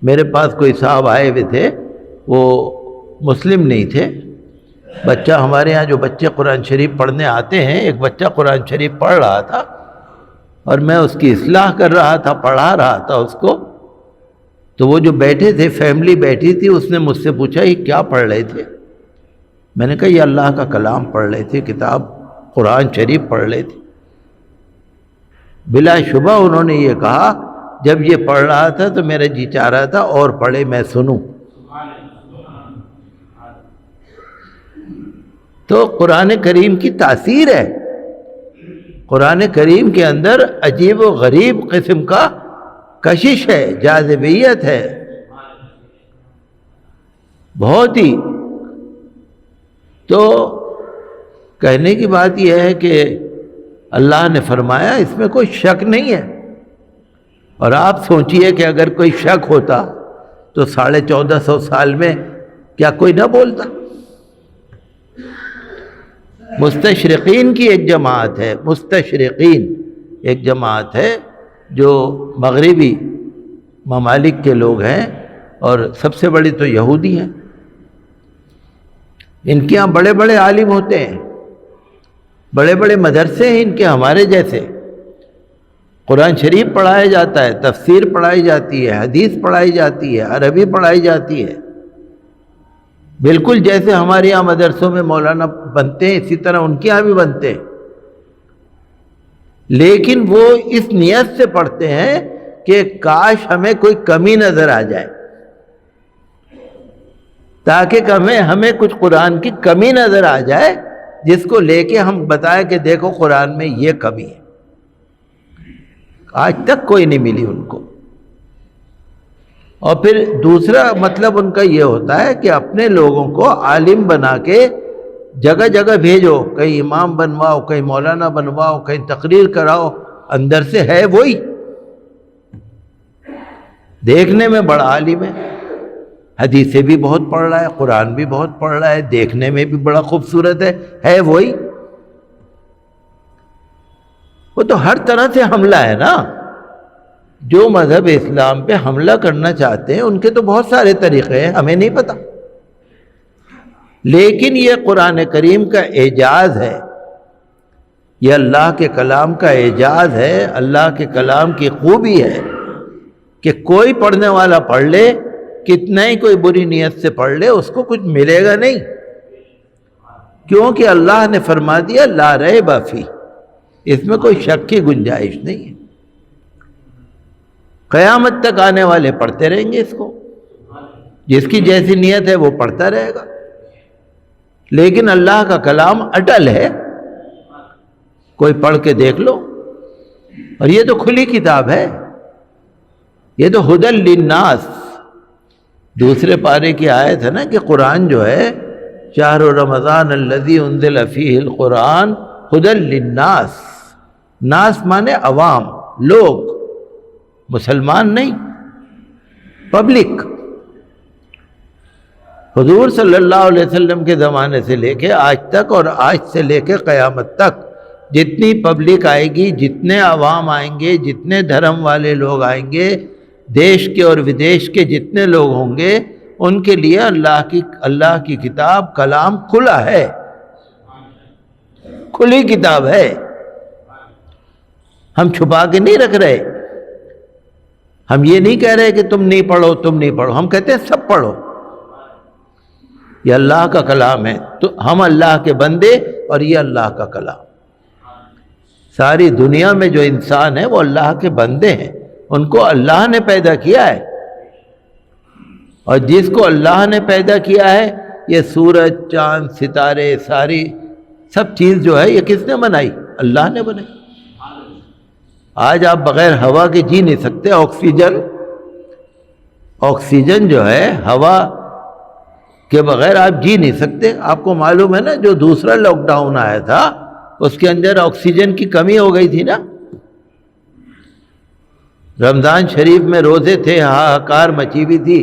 میرے پاس کوئی صاحب آئے ہوئے تھے، وہ مسلم نہیں تھے. بچہ ہمارے ہاں جو بچے قرآن شریف پڑھنے آتے ہیں، ایک بچہ قرآن شریف پڑھ رہا تھا اور میں اس کی اصلاح کر رہا تھا، پڑھا رہا تھا اس کو. تو وہ جو بیٹھے تھے، فیملی بیٹھی تھی، اس نے مجھ سے پوچھا یہ کیا پڑھ رہے تھے؟ میں نے کہا یہ اللہ کا کلام پڑھ رہے تھے، کتاب قرآن شریف پڑھ رہے تھے. بلا شبہ انہوں نے یہ کہا جب یہ پڑھ رہا تھا تو میرا جی چاہ رہا تھا اور پڑھے میں سنوں. تو قرآن کریم کی تاثیر ہے. قرآن کریم کے اندر عجیب و غریب قسم کا کشش ہے، جاذبیت ہے بہت ہی. تو کہنے کی بات یہ ہے کہ اللہ نے فرمایا اس میں کوئی شک نہیں ہے. اور آپ سوچئے کہ اگر کوئی شک ہوتا تو 1450 سال میں کیا کوئی نہ بولتا؟ مستشرقین کی ایک جماعت ہے، مستشرقین ایک جماعت ہے جو مغربی ممالک کے لوگ ہیں، اور سب سے بڑی تو یہودی ہیں. ان کے ہاں بڑے بڑے عالم ہوتے ہیں، بڑے بڑے مدرسے ہیں ان کے ہمارے جیسے. قرآن شریف پڑھایا جاتا ہے، تفسیر پڑھائی جاتی ہے، حدیث پڑھائی جاتی ہے، عربی پڑھائی جاتی ہے. بالکل جیسے ہمارے یہاں مدرسوں میں مولانا بنتے ہیں اسی طرح ان کے یہاں بھی بنتے ہیں. لیکن وہ اس نیت سے پڑھتے ہیں کہ کاش ہمیں کوئی کمی نظر آ جائے، تاکہ ہمیں کچھ قرآن کی کمی نظر آ جائے جس کو لے کے ہم بتائیں کہ دیکھو قرآن میں یہ کمی ہے. آج تک کوئی نہیں ملی ان کو. اور پھر دوسرا مطلب ان کا یہ ہوتا ہے کہ اپنے لوگوں کو عالم بنا کے جگہ جگہ بھیجو، کہیں امام بنواؤ، کہیں مولانا بنواؤ، کہیں تقریر کراؤ، اندر سے ہے وہی. دیکھنے میں بڑا عالم ہے، حدیثیں بھی بہت پڑھ رہا ہے، قرآن بھی بہت پڑھ رہا ہے، دیکھنے میں بھی بڑا خوبصورت ہے وہی. وہ تو ہر طرح سے حملہ ہے نا. جو مذہب اسلام پہ حملہ کرنا چاہتے ہیں ان کے تو بہت سارے طریقے ہیں، ہمیں نہیں پتہ. لیکن یہ قرآن کریم کا اعجاز ہے، یہ اللہ کے کلام کا اعجاز ہے، اللہ کے کلام کی خوبی ہے کہ کوئی پڑھنے والا پڑھ لے، کتنا ہی کوئی بری نیت سے پڑھ لے، اس کو کچھ ملے گا نہیں. کیونکہ اللہ نے فرما دیا لا ریب فیہ، اس میں کوئی شک کی گنجائش نہیں ہے. قیامت تک آنے والے پڑھتے رہیں گے اس کو، جس کی جیسی نیت ہے وہ پڑھتا رہے گا. لیکن اللہ کا کلام اٹل ہے، کوئی پڑھ کے دیکھ لو. اور یہ تو کھلی کتاب ہے، یہ تو ھدی للناس. دوسرے پارے کی آیت ہے نا کہ قرآن جو ہے شہر رمضان الذی انزل فیہ القرآن ھدی للناس. ناس مانے عوام، لوگ، مسلمان نہیں، پبلک. حضور صلی اللہ علیہ وسلم کے زمانے سے لے کے آج تک اور آج سے لے کے قیامت تک جتنی پبلک آئے گی، جتنے عوام آئیں گے، جتنے دھرم والے لوگ آئیں گے، دیش کے اور ودیش کے جتنے لوگ ہوں گے، ان کے لیے اللہ کی کتاب کلام کھلا ہے، کھلی کتاب ہے. ہم چھپا کے نہیں رکھ رہے. ہم یہ نہیں کہہ رہے کہ تم نہیں پڑھو، تم نہیں پڑھو. ہم کہتے ہیں سب پڑھو، یہ اللہ کا کلام ہے. تو ہم اللہ کے بندے اور یہ اللہ کا کلام. ساری دنیا میں جو انسان ہے وہ اللہ کے بندے ہیں، ان کو اللہ نے پیدا کیا ہے. اور جس کو اللہ نے پیدا کیا ہے، یہ سورج، چاند، ستارے، سب چیز جو ہے یہ کس نے بنائی؟ اللہ نے بنائی. آج آپ بغیر ہوا کے جی نہیں سکتے. آکسیجن جو ہے ہوا کے بغیر آپ جی نہیں سکتے. آپ کو معلوم ہے نا جو دوسرا لاک ڈاؤن آیا تھا اس کے اندر آکسیجن کی کمی ہو گئی تھی نا. رمضان شریف میں روزے تھے، ہاہکار مچی ہوئی تھی،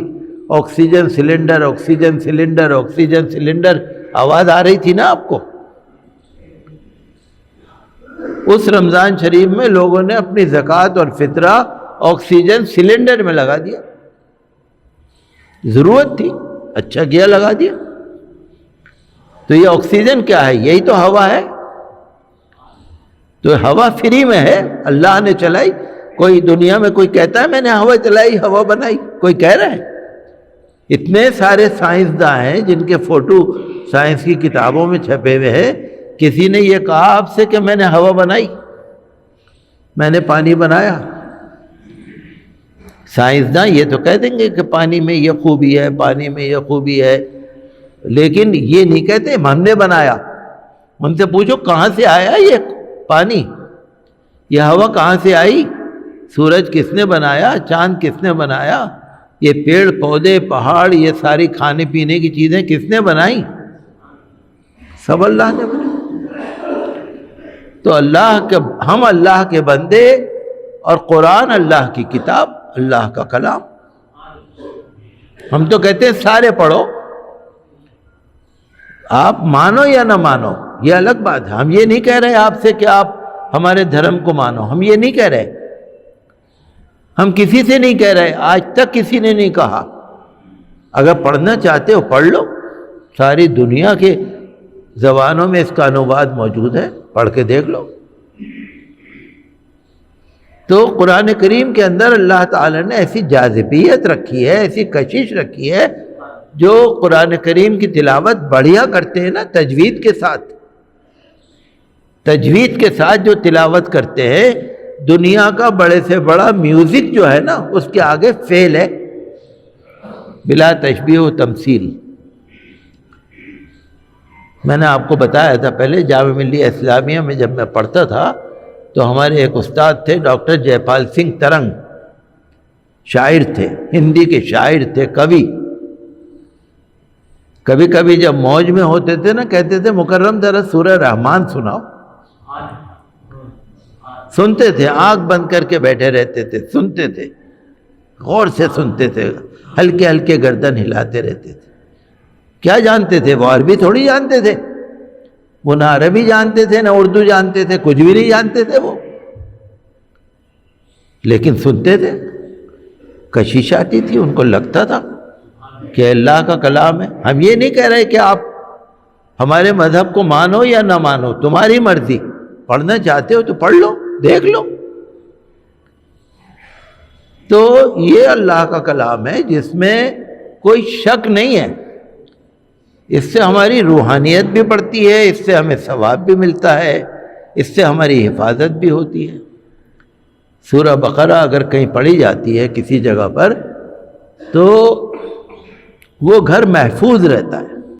oxygen cylinder, oxygen cylinder, oxygen cylinder, آواز آ رہی تھی نا آپ کو. اس رمضان شریف میں لوگوں نے اپنی زکوٰۃ اور فطرہ آکسیجن سلنڈر میں لگا دیا. ضرورت تھی، اچھا کیا لگا دیا۔ تو یہ آکسیجن کیا ہے؟ یہی تو ہوا ہے۔ تو ہوا فری میں ہے، اللہ نے چلائی۔ کوئی دنیا میں کوئی کہتا ہے میں نے ہوا چلائی، ہوا بنائی؟ کوئی کہہ رہا ہے؟ اتنے سارے سائنسداں ہیں جن کے فوٹو سائنس کی کتابوں میں چھپے ہوئے ہیں، کسی نے یہ کہا آپ سے کہ میں نے ہوا بنائی، میں نے پانی بنایا؟ سائنسداں یہ تو کہہ دیں گے کہ پانی میں یہ خوبی ہے، پانی میں یہ خوبی ہے، لیکن یہ نہیں کہتے ہم نے بنایا۔ ان سے پوچھو کہاں سے آیا یہ پانی، یہ ہوا کہاں سے آئی؟ سورج کس نے بنایا؟ چاند کس نے بنایا؟ یہ پیڑ پودے پہاڑ یہ ساری کھانے پینے کی چیزیں کس نے بنائی؟ سب اللہ نے بنائی۔ تو ہم اللہ کے بندے، اور قرآن اللہ کی کتاب، اللہ کا کلام۔ ہم تو کہتے ہیں سارے پڑھو، آپ مانو یا نہ مانو یہ الگ بات ہے۔ ہم یہ نہیں کہہ رہے آپ سے کہ آپ ہمارے دھرم کو مانو، ہم یہ نہیں کہہ رہے، ہم کسی سے نہیں کہہ رہے، آج تک کسی نے نہیں کہا۔ اگر پڑھنا چاہتے ہو پڑھ لو، ساری دنیا کے زبانوں میں اس کا انواد موجود ہے، پڑھ کے دیکھ لو۔ تو قرآن کریم کے اندر اللہ تعالیٰ نے ایسی جاذبیت رکھی ہے، ایسی کشش رکھی ہے، جو قرآن کریم کی تلاوت بڑھیا کرتے ہیں نا تجوید کے ساتھ، تجوید کے ساتھ جو تلاوت کرتے ہیں، دنیا کا بڑے سے بڑا میوزک جو ہے نا اس کے آگے فیل ہے، بلا تشبیہ و تمثیل۔ میں نے آپ کو بتایا تھا پہلے، جامعہ ملیہ اسلامیہ میں جب میں پڑھتا تھا تو ہمارے ایک استاد تھے ڈاکٹر جے پال سنگھ ترنگ، شاعر تھے، ہندی کے شاعر تھے، کبھی کبھی کبھی جب موج میں ہوتے تھے نا کہتے تھے مکرم ذرا سورہ رحمان سناؤ، سنتے تھے، آنکھ بند کر کے بیٹھے رہتے تھے، سنتے تھے، غور سے سنتے تھے، ہلکے ہلکے گردن ہلاتے رہتے تھے۔ کیا جانتے تھے وہ؟ عربی تھوڑی جانتے تھے وہ، نہ عربی جانتے تھے نہ اردو جانتے تھے، کچھ بھی نہیں جانتے تھے وہ، لیکن سنتے تھے، کشش آتی تھی، ان کو لگتا تھا کہ اللہ کا کلام ہے۔ ہم یہ نہیں کہہ رہے کہ آپ ہمارے مذہب کو مانو یا نہ مانو، تمہاری مرضی، پڑھنا چاہتے ہو تو پڑھ لو، دیکھ لو۔ تو یہ اللہ کا کلام ہے جس میں کوئی شک نہیں ہے، اس سے ہماری روحانیت بھی بڑھتی ہے، اس سے ہمیں ثواب بھی ملتا ہے، اس سے ہماری حفاظت بھی ہوتی ہے۔ سورہ بقرہ اگر کہیں پڑھی جاتی ہے کسی جگہ پر تو وہ گھر محفوظ رہتا ہے۔